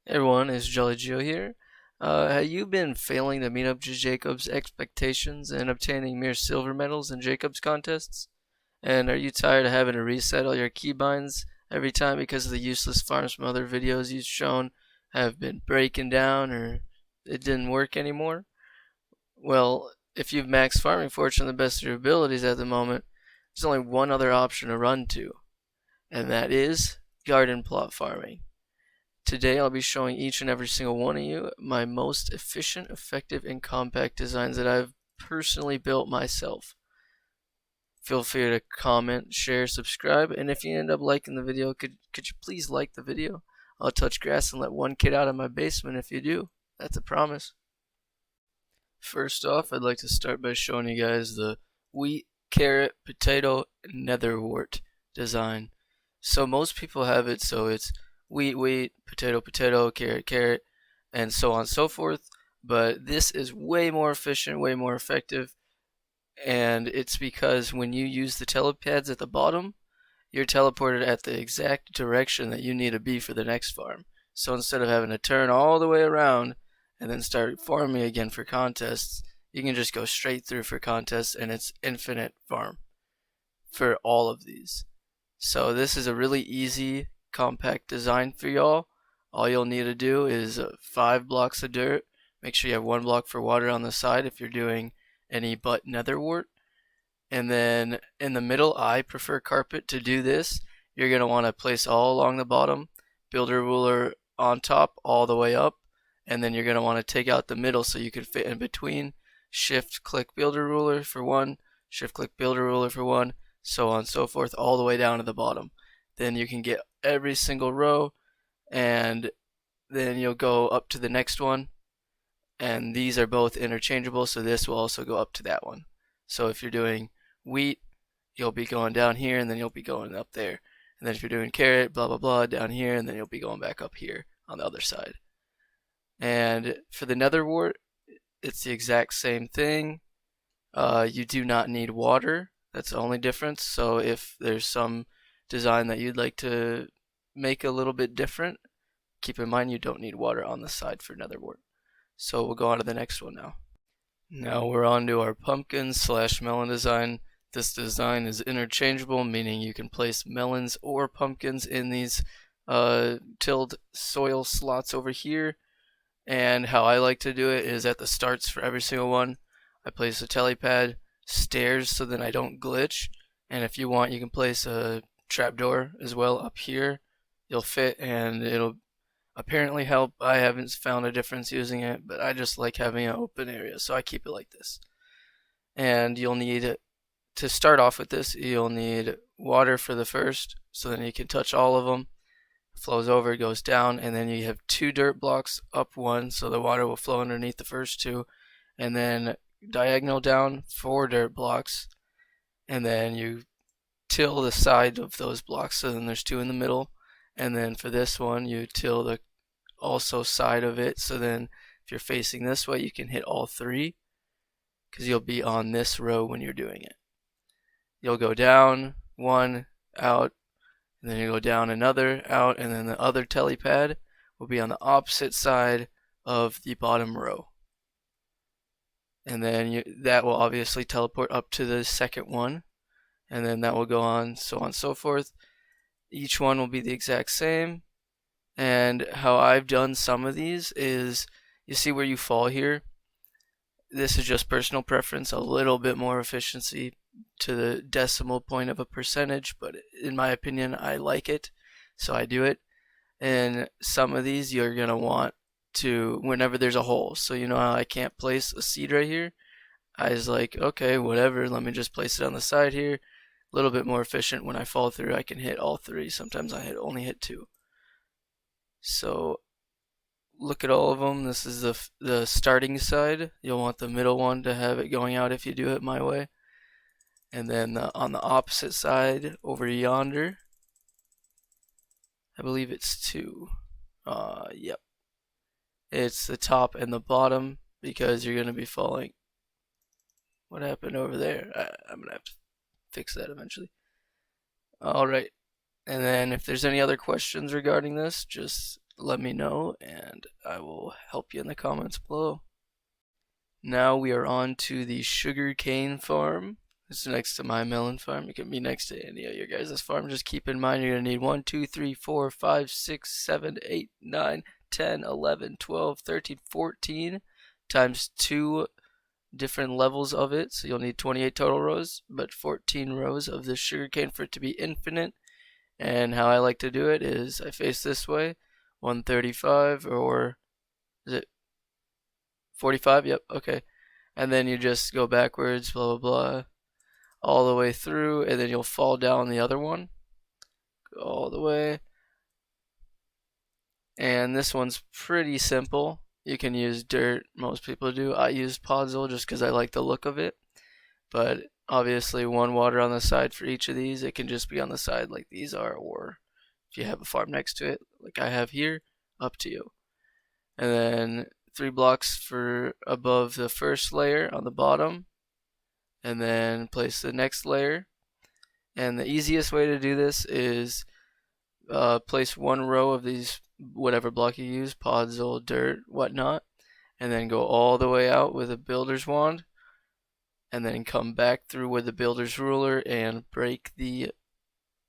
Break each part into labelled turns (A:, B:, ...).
A: Hey everyone, it's Jolly Joe here. Have you been failing to meet up to Jacob's expectations and obtaining mere silver medals in Jacob's contests? And are you tired of having to reset all your keybinds every time because of the useless farms from other videos you've shown have been breaking down or it didn't work anymore? Well, if you've maxed farming fortune to the best of your abilities at the moment, there's only one other option to run to, and that is garden plot farming. Today I'll be showing each and every single one of you my most efficient, effective, and compact designs that I've personally built myself. Feel free to comment, share, subscribe, and if you end up liking the video, could you please like the video? I'll touch grass and let one kid out of my basement if you do. That's a promise. First off, I'd like to start by showing you guys the wheat, carrot, potato, netherwart design. So most people have it so it's wheat, potato, carrot, carrot, and so on and so forth. But this is way more efficient, way more effective, and it's because when you use the telepads at the bottom, you're teleported at the exact direction that you need to be for the next farm. So instead of having to turn all the way around and then start farming again for contests, you can just go straight through for contests and it's infinite farm for all of these. So this is a really easy, compact design for y'all. All you'll need to do is 5 blocks of dirt. Make sure you have 1 block for water on the side if you're doing any but netherwart. And then in the middle, I prefer carpet to do this. You're going to want to place all along the bottom, builder ruler on top all the way up, and then you're going to want to take out the middle so you can fit in between. Shift click builder ruler for 1, shift click builder ruler for 1, so on and so forth, all the way down to the bottom. Then you can get every single row, and then you'll go up to the next one, and these are both interchangeable, so this will also go up to that one. So if you're doing wheat, you'll be going down here, and then you'll be going up there. And then if you're doing carrot, blah blah blah, down here, and then you'll be going back up here on the other side. And for the netherwart, it's the exact same thing. You do not need water. That's the only difference. So if there's some design that you'd like to make a little bit different, keep in mind you don't need water on the side for netherwart. So we'll go on to the next one now. Now we're on to our pumpkin / melon design. This design is interchangeable, meaning you can place melons or pumpkins in these tilled soil slots over here. And how I like to do it is at the starts for every single one, I place a telepad, stairs so then I don't glitch. And if you want, you can place a trapdoor as well up here. You'll fit and it'll apparently help. I haven't found a difference using it, but I just like having an open area, so I keep it like this. And you'll need, to start off with this, you'll need water for the first, so then you can touch all of them. Flows over, goes down, and then you have 2 dirt blocks up 1, so the water will flow underneath the first 2, and then diagonal down 4 dirt blocks, and then you till the side of those blocks, so then there's 2 in the middle, and then for this one you till the also side of it, so then if you're facing this way you can hit all 3 because you'll be on this row when you're doing it. You'll go down 1, out, and then you go down another, out, and then the other telepad will be on the opposite side of the bottom row. And then that will obviously teleport up to the second one, and then that will go on, so on and so forth. Each one will be the exact same, and how I've done some of these is, you see where you fall here? This is just personal preference, a little bit more efficiency to the decimal point of a percentage, but in my opinion I like it, so I do it. And some of these you're going to want to, whenever there's a hole, so you know how I can't place a seed right here, I was like, okay, whatever, let me just place it on the side here. A little bit more efficient. When I fall through I can hit all 3, sometimes I only hit 2. So look at all of them. This is the starting side. You'll want the middle one to have it going out if you do it my way. And then on the opposite side over yonder, I believe it's 2. Yep. It's the top and the bottom because you're going to be falling. What happened over there? I'm going to have to fix that eventually. Alright. And then if there's any other questions regarding this, just let me know and I will help you in the comments below. Now we are on to the sugarcane farm. This is next to my melon farm. It can be next to any of your guys' farm. Just keep in mind you're going to need 1, 2, 3, 4, 5, 6, 7, 8, 9, 10, 11, 12, 13, 14 times 2 different levels of it. So you'll need 28 total rows, but 14 rows of this sugarcane for it to be infinite. And how I like to do it is I face this way, 135, or is it 45? Yep, okay. And then you just go backwards, blah, blah, blah, all the way through, and then you'll fall down the other one. Go all the way. And this one's pretty simple. You can use dirt, most people do. I used podzol just because I like the look of it. But obviously 1 water on the side for each of these. It can just be on the side like these are, or if you have a farm next to it, like I have here, up to you. And then 3 blocks for above the first layer on the bottom, and then place the next layer. And the easiest way to do this is place 1 row of these, whatever block you use, podzol, dirt, whatnot, and then go all the way out with a builder's wand, and then come back through with the builder's ruler and break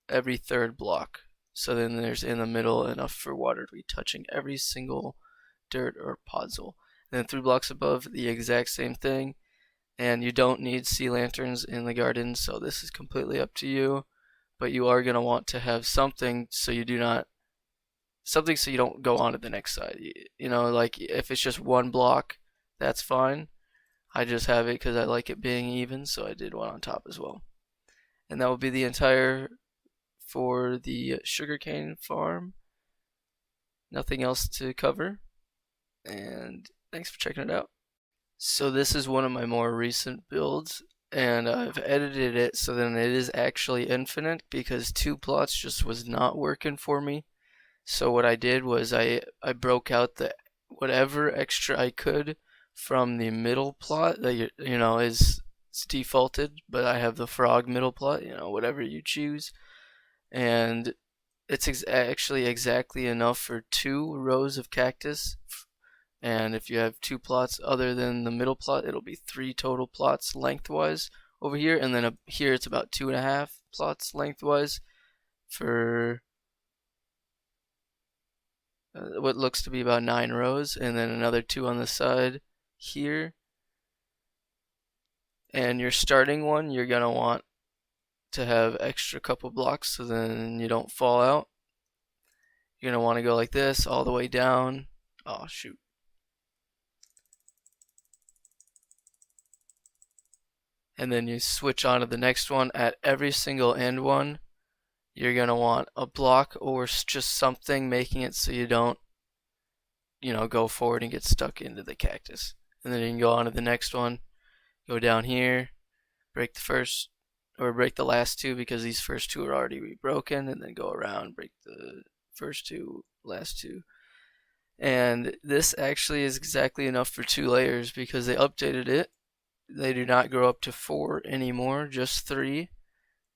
A: every 3rd block. So then there's in the middle enough for water to be touching every single dirt or podzol. And then 3 blocks above, the exact same thing. And you don't need sea lanterns in the garden, so this is completely up to you. But you are going to want to have something so you don't go on to the next side. You know, like if it's just 1 block, that's fine. I just have it because I like it being even, so I did one on top as well. And that will be the entire for the sugarcane farm. Nothing else to cover. And thanks for checking it out. So this is one of my more recent builds, and I've edited it so then it is actually infinite because 2 plots just was not working for me. So what I did was I broke out whatever extra I could from the middle plot that you know is defaulted, but I have the frog middle plot, you know, whatever you choose, and it's actually exactly enough for 2 rows of cactus. And if you have 2 plots other than the middle plot, it'll be 3 total plots lengthwise over here, and then here it's about 2.5 plots lengthwise for what looks to be about 9 rows, and then another 2 on the side here. And your starting one, you're gonna want to have extra couple blocks so then you don't fall out. You're gonna want to go like this all the way down. Oh shoot. And then you switch on to the next one. At every single end one, you're gonna want a block or just something making it so you don't, you know, go forward and get stuck into the cactus. And then you can go on to the next one, go down here, break the first or break the last 2 because these first 2 are already broken, and then go around, break the first 2, last 2. And this actually is exactly enough for 2 layers because they updated it. They do not grow up to 4 anymore, just 3.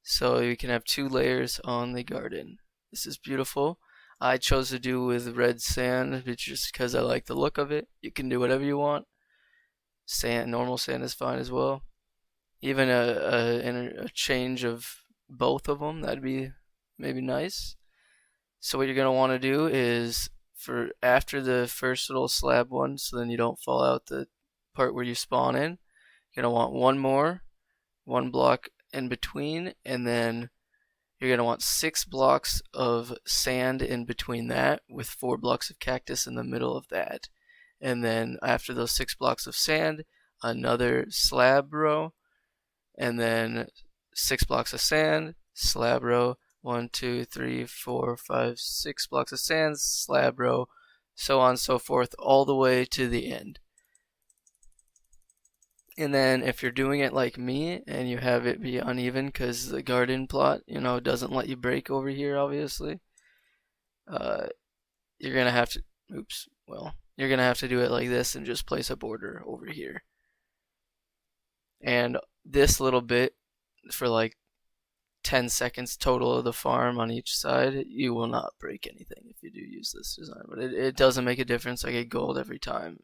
A: So you can have 2 layers on the garden. This is beautiful. I chose to do with red sand just because I like the look of it. You can do whatever you want. Sand, normal sand is fine as well. Even a change of both of them, that'd be maybe nice. So what you're going to want to do is for after the first little slab one, so then you don't fall out the part where you spawn in, you're going to want 1 more, 1 block in between, and then you're going to want 6 blocks of sand in between that with 4 blocks of cactus in the middle of that. And then after those 6 blocks of sand, another slab row, and then 6 blocks of sand, slab row, 1, 2, 3, 4, 5, 6 blocks of sand, slab row, so on and so forth, all the way to the end. And then if you're doing it like me and you have it be uneven because the garden plot, you know, doesn't let you break over here, obviously, you're gonna have to, you're gonna have to do it like this and just place a border over here. And this little bit for like 10 seconds total of the farm on each side, you will not break anything if you do use this design. But it doesn't make a difference. I get gold every time.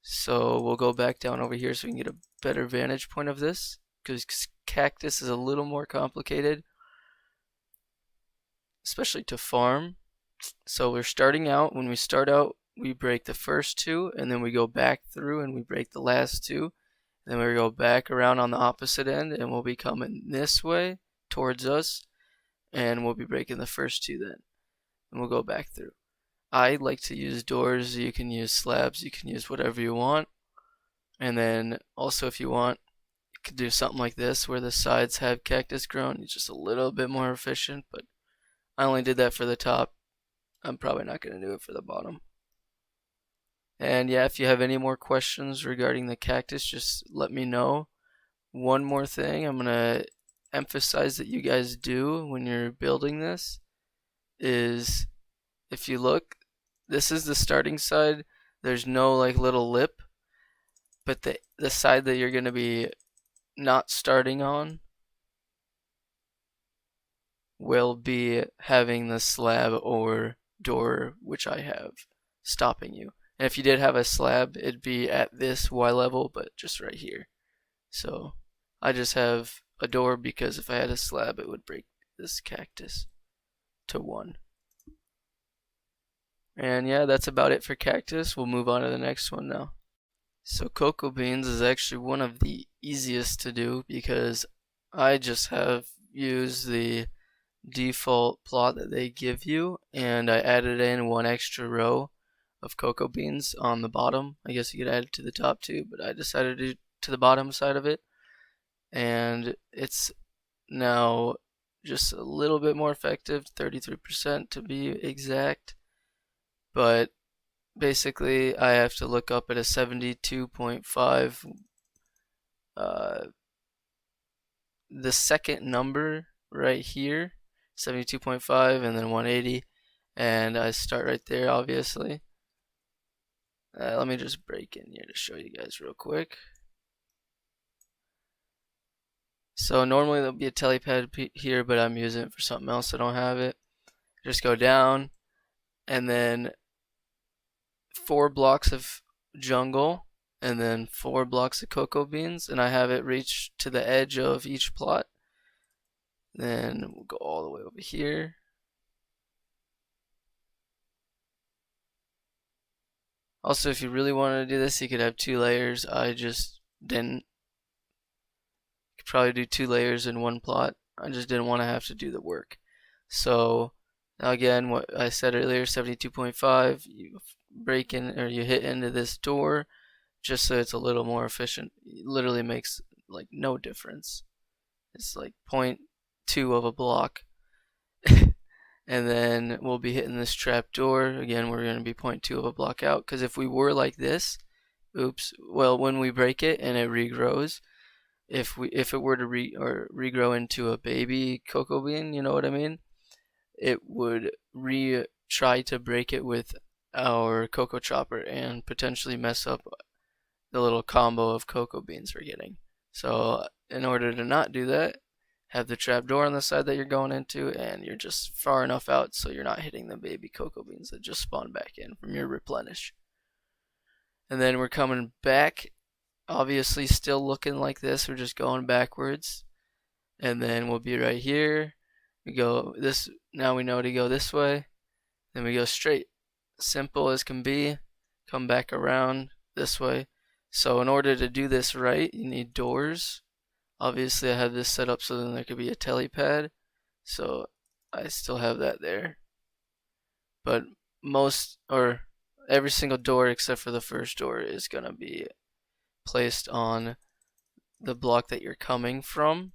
A: So we'll go back down over here so we can get a better vantage point of this, because Cactus is a little more complicated, especially to farm. So we're starting out. When we start out, we break the first two, and then we go back through and we break the last two. Then we go back around on the opposite end, and we'll be coming this way towards us, and we'll be breaking the first two then. And we'll go back through. I like to use doors. You can use slabs. You can use whatever you want. And then also, if you want, you could do something like this where the sides have cactus grown. It's just a little bit more efficient, but I only did that for the top. I'm probably not going to do it for the bottom. And yeah, if you have any more questions regarding the cactus, just let me know. One more thing I'm going to emphasize that you guys do when you're building this is, if you look, this is the starting side. There's no like little lip, but the side that you're going to be not starting on will be having the slab or door, which I have, stopping you. And if you did have a slab, it'd be at this Y level, but just right here. So I just have a door because if I had a slab, it would break this cactus to 1. And yeah, that's about it for cactus. We'll move on to the next one now. So cocoa beans is actually one of the easiest to do because I just have used the default plot that they give you, and I added in 1 extra row of cocoa beans on the bottom. I guess you could add it to the top too, but I decided to do to the bottom side of it, and it's now just a little bit more effective, 33% to be exact. But basically I have to look up at a 72.5 the second number right here, 72.5, and then 180, and I start right there, obviously. Let me just break in here to show you guys real quick. So normally there'll be a telepad here, but I'm using it for something else. I don't have it. Just go down, and then 4 blocks of jungle, and then 4 blocks of cocoa beans, and I have it reach to the edge of each plot. Then we'll go all the way over here. Also, if you really wanted to do this, you could have 2 layers. I just didn't. You could probably do 2 layers in 1 plot. I just didn't want to have to do the work. So now again, what I said earlier, 72.5, you break in, or you hit into this door just so it's a little more efficient. It literally makes like no difference. It's like 0.2 of a block. And then we'll be hitting this trap door. Again, we're going to be 0.2 of a block out, because if we were like this, oops, well, when we break it and it regrows, if it were to regrow into a baby cocoa bean, you know what I mean, it would try to break it with our cocoa chopper and potentially mess up the little combo of cocoa beans we're getting. So in order to not do that, have the trap door on the side that you're going into, and you're just far enough out so you're not hitting the baby cocoa beans that just spawn back in from your replenish. And then we're coming back, obviously still looking like this. We're just going backwards, and then we'll be right here. We go this. Now we know to go this way. Then we go straight, simple as can be. Come back around this way. So in order to do this right, you need doors. Obviously I have this set up so then there could be a telepad, so I still have that there. But every single door except for the first door is going to be placed on the block that you're coming from,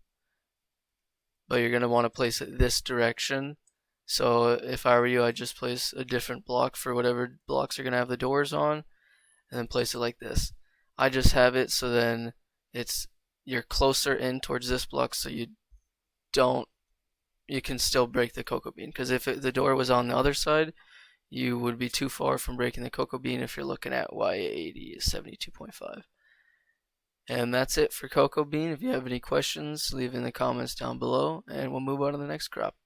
A: but you're going to want to place it this direction. So if I were you, I'd just place a different block for whatever blocks are going to have the doors on, and then place it like this. I just have it so then you're closer in towards this block, so you can still break the cocoa bean, because if the door was on the other side, you would be too far from breaking the cocoa bean if you're looking at Y80 is 72.5. And that's it for cocoa bean. If you have any questions, leave in the comments down below, and we'll move on to the next crop.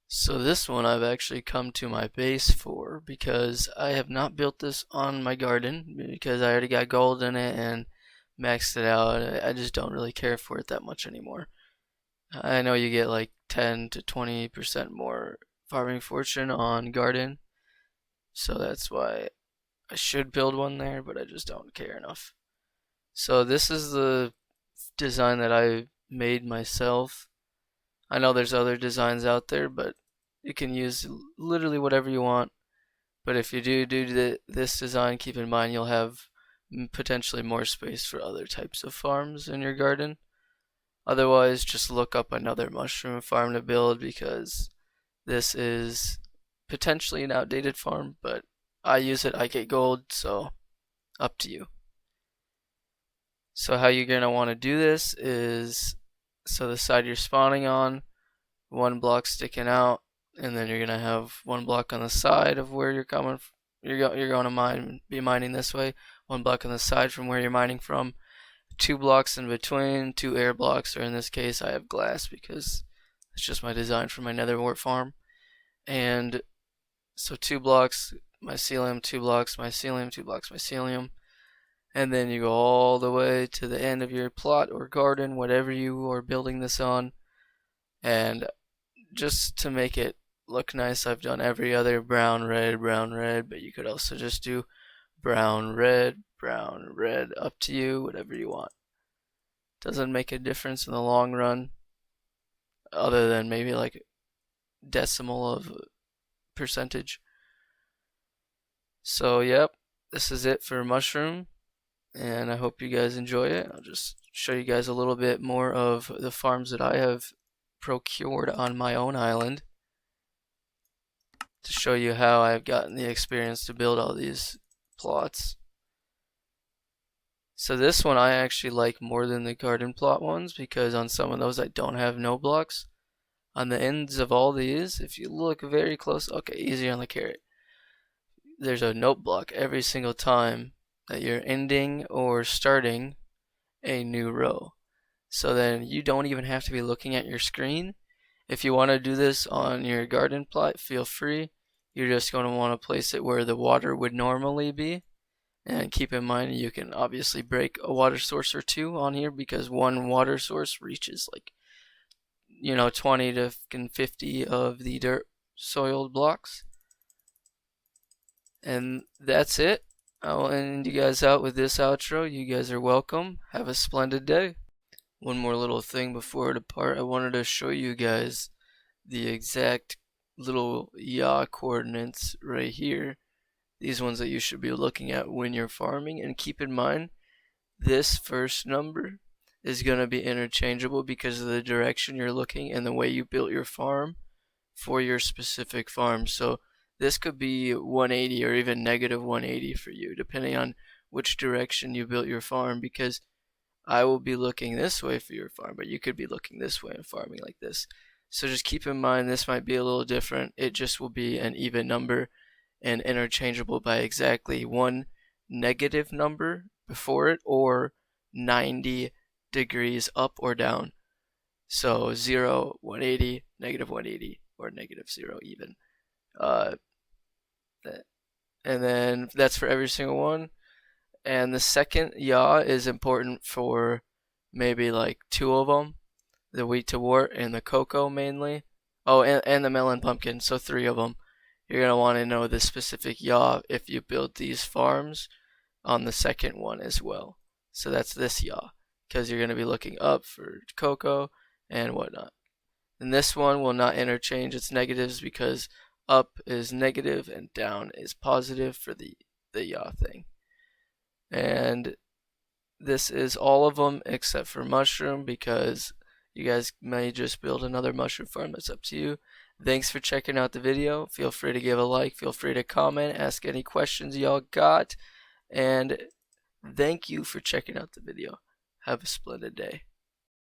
A: So this one I've actually come to my base for because I have not built this on my garden because I already got gold in it and maxed it out. I just don't really care for it that much anymore. I know you get like 10 to 20% more farming fortune on garden, so that's why I should build one there, but I just don't care enough. So this is the design that I made myself. I know there's other designs out there, but you can use literally whatever you want. But if you do this design, keep in mind you'll have potentially more space for other types of farms in your garden. Otherwise, just look up another mushroom farm to build because this is potentially an outdated farm, but I use it, I get gold, so up to you. So how you're going to want to do this is, so the side you're spawning on, one block sticking out, and then you're going to have one block on the side of where you're coming from. You're going to be mining this way, one block on the side from where you're mining from, 2 blocks in between, 2 air blocks, or in this case I have glass because it's just my design for my Netherwart farm. And so 2 blocks mycelium, 2 blocks mycelium, 2 blocks mycelium, and then you go all the way to the end of your plot or garden, whatever you are building this on. And just to make it look nice, I've done every other brown, red, but you could also just do brown, red, up to you, whatever you want. Doesn't make a difference in the long run, other than maybe like decimal of percentage. So yep, this is it for mushroom, and I hope you guys enjoy it. I'll just show you guys a little bit more of the farms that I have procured on my own island to show you how I've gotten the experience to build all these plots. So this one I actually like more than the garden plot ones because on some of those I don't have no blocks. On the ends of all these, if you look very close, okay, easy on the carrot, there's a note block every single time that you're ending or starting a new row. So then you don't even have to be looking at your screen. If you want to do this on your garden plot, feel free. You're just going to want to place it where the water would normally be. And keep in mind you can obviously break a water source or 2 on here because one water source reaches like 20 to 50 of the dirt soiled blocks. And that's it. I'll end you guys out with this outro. You guys are welcome. Have a splendid day. One more little thing before I depart. I wanted to show you guys the exact little yaw coordinates right here. These ones that you should be looking at when you're farming. And keep in mind, this first number is going to be interchangeable because of the direction you're looking and the way you built your farm for your specific farm. So this could be 180 or even negative 180 for you, depending on which direction you built your farm, because I will be looking this way for your farm, but you could be looking this way and farming like this. So just keep in mind this might be a little different. It just will be an even number and interchangeable by exactly one negative number before it or 90 degrees up or down. So 0, 180, negative 180, or negative 0 even. And then that's for every single one. And the second yaw is important for maybe like 2 of them. The wheat to wort and the cocoa mainly. Oh, and the melon pumpkin, so 3 of them. You're going to want to know the specific yaw if you build these farms on the second one as well. So that's this yaw, because you're going to be looking up for cocoa and whatnot. And this one will not interchange its negatives because up is negative and down is positive for the yaw thing. And this is all of them except for mushroom, because you guys may just build another mushroom farm. That's up to you. Thanks for checking out the video. Feel free to give a like. Feel free to comment. Ask any questions y'all got. And thank you for checking out the video. Have a splendid day.